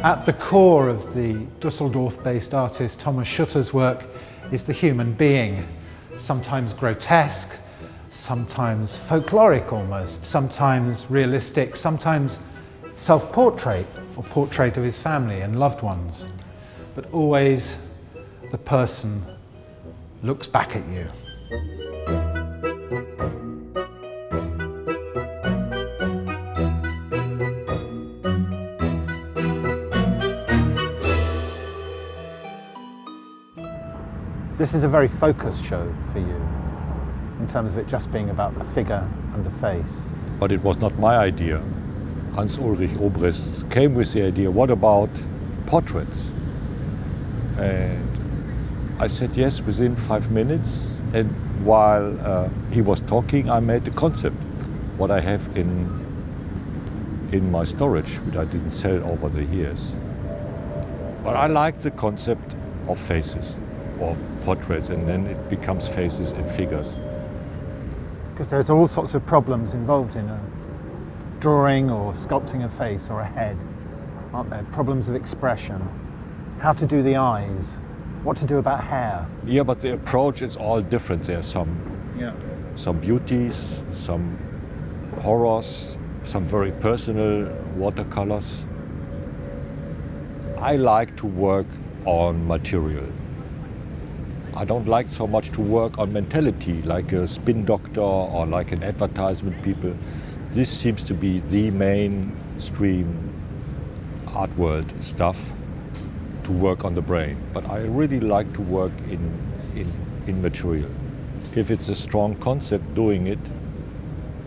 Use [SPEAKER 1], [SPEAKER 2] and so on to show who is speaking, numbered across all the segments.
[SPEAKER 1] At the core of the Dusseldorf-based artist Thomas Schütte's work is the human being, sometimes grotesque, sometimes folkloric almost, sometimes realistic, sometimes self-portrait or portrait of his family and loved ones. But always the person looks back at you. This is a very focused show for you, in terms of it just being about the figure and the face.
[SPEAKER 2] But it was not my idea. Hans-Ulrich Obrist came with the idea, what about portraits? And I said yes within 5 minutes. And while he was talking, I made the concept, what I have in my storage, which I didn't sell over the years. But I like the concept of faces, or portraits, and then it becomes faces and figures.
[SPEAKER 1] Because there's all sorts of problems involved in a drawing or sculpting a face or a head, aren't there? Problems of expression, how to do the eyes, what to do about hair.
[SPEAKER 2] Yeah, but the approach is all different. There are some beauties, some horrors, some very personal watercolors. I like to work on material. I don't like so much to work on mentality, like a spin doctor or like an advertisement people. This seems to be the mainstream art world stuff, to work on the brain. But I really like to work in material. If it's a strong concept doing it,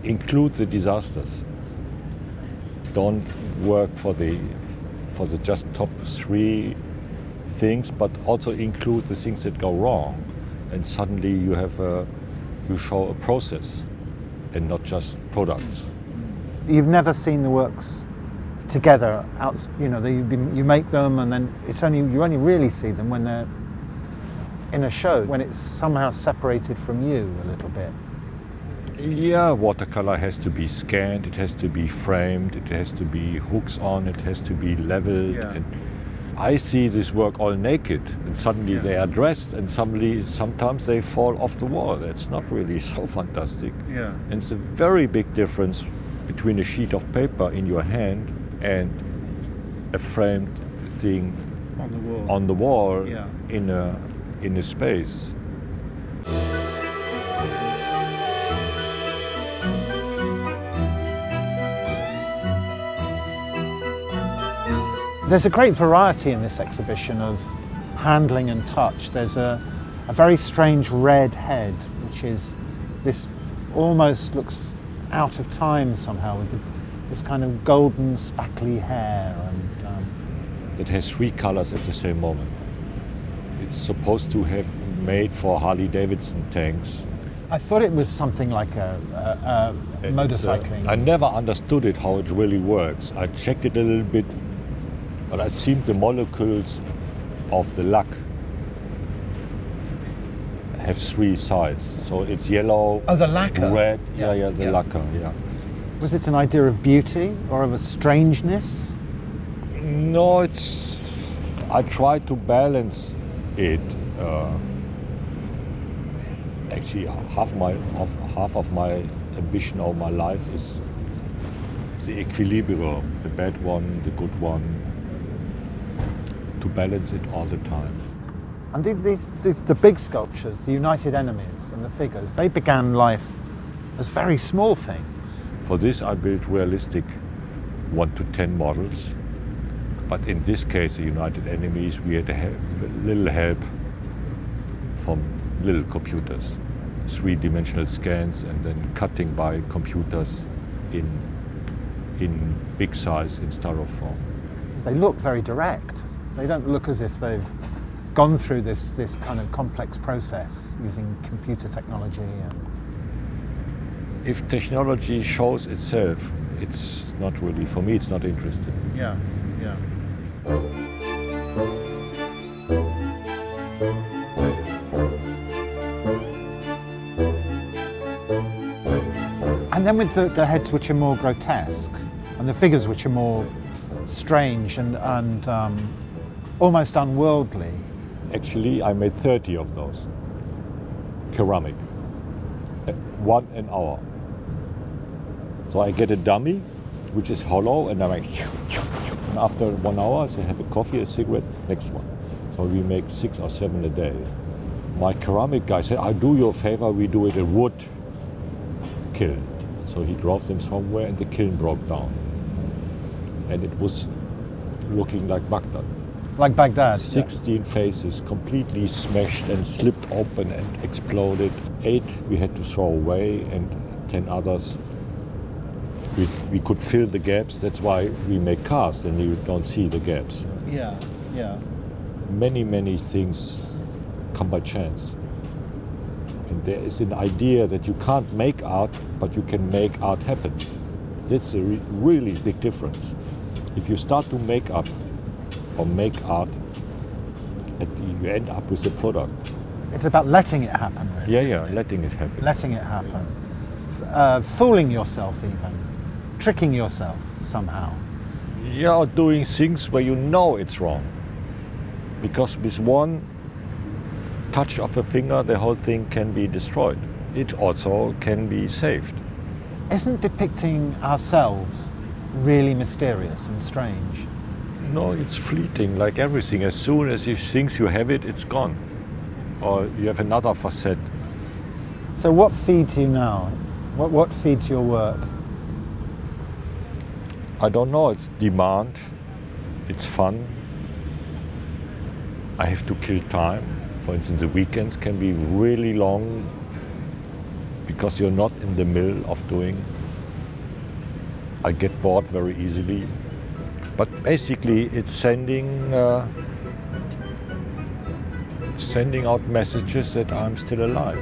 [SPEAKER 2] include the disasters. Don't work for the just top 3 things, but also include the things that go wrong, and suddenly you show a process and not just products.
[SPEAKER 1] You've never seen the works together, you make them and then you only really see them when they're in a show, when it's somehow separated from you a little bit.
[SPEAKER 2] Yeah, watercolor has to be scanned, it has to be framed, it has to be hooks on, it has to be leveled.
[SPEAKER 1] Yeah.
[SPEAKER 2] And I see this work all naked, and suddenly they are dressed, and sometimes they fall off the wall. That's not really so fantastic.
[SPEAKER 1] Yeah.
[SPEAKER 2] And it's a very big difference between a sheet of paper in your hand and a framed thing on the wall
[SPEAKER 1] Yeah.
[SPEAKER 2] in a space.
[SPEAKER 1] There's a great variety in this exhibition of handling and touch. There's a very strange red head, which is this, almost looks out of time somehow, with this kind of golden spackly hair. And
[SPEAKER 2] It has 3 colors at the same moment. It's supposed to have made for Harley Davidson tanks.
[SPEAKER 1] I thought it was something like a motorcycling.
[SPEAKER 2] I never understood it, how it really works. I checked it a little bit, but it seemed the molecules of the lac have 3 sides. So it's yellow,
[SPEAKER 1] Oh, the lacquer.
[SPEAKER 2] red,
[SPEAKER 1] Yeah,
[SPEAKER 2] the
[SPEAKER 1] yeah.
[SPEAKER 2] lacquer, yeah.
[SPEAKER 1] Was it an idea of beauty or of a strangeness?
[SPEAKER 2] No, I try to balance it. Actually, half of my ambition of my life is the equilibrium, the bad one, the good one, to balance it all the time.
[SPEAKER 1] And the big sculptures, the United Enemies and the figures, they began life as very small things.
[SPEAKER 2] For this, I built realistic 1 to 10 models. But in this case, the United Enemies, we had a little help from little computers, 3-dimensional scans, and then cutting by computers in big size in styrofoam.
[SPEAKER 1] They look very direct. They don't look as if they've gone through this kind of complex process using computer technology.
[SPEAKER 2] If technology shows itself, it's not really, for me, it's not interesting.
[SPEAKER 1] Yeah. And then with the heads which are more grotesque and the figures which are more strange and almost unworldly.
[SPEAKER 2] Actually, I made 30 of those. Ceramic. 1 an hour. So I get a dummy, which is hollow, and I make, and after 1 hour, I say, have a coffee, a cigarette, next one. So we make 6 or 7 a day. My ceramic guy said, I do you a favor, we do it in wood kiln. So he drove them somewhere and the kiln broke down. And it was looking like Baghdad.
[SPEAKER 1] Like Baghdad?
[SPEAKER 2] 16 faces completely smashed and slipped open and exploded. 8 we had to throw away and 10 others we could fill the gaps. That's why we make cars and you don't see the gaps.
[SPEAKER 1] Yeah, yeah.
[SPEAKER 2] Many things come by chance. And there is an idea that you can't make art, but you can make art happen. That's a really big difference. If you start to make up or make art, you end up with a product.
[SPEAKER 1] It's about letting it happen, really.
[SPEAKER 2] Yeah, letting it happen.
[SPEAKER 1] Letting it happen. Fooling yourself even. Tricking yourself somehow.
[SPEAKER 2] Yeah, or doing things where you know it's wrong. Because with one touch of a finger, the whole thing can be destroyed. It also can be saved.
[SPEAKER 1] Isn't depicting ourselves really mysterious and strange?
[SPEAKER 2] No, it's fleeting, like everything. As soon as you think you have it, it's gone. Or you have another facet.
[SPEAKER 1] So what feeds you now? What feeds your work?
[SPEAKER 2] I don't know, it's demand, it's fun. I have to kill time. For instance, the weekends can be really long because you're not in the middle of doing. I get bored very easily. But basically it's sending out messages that I'm still alive.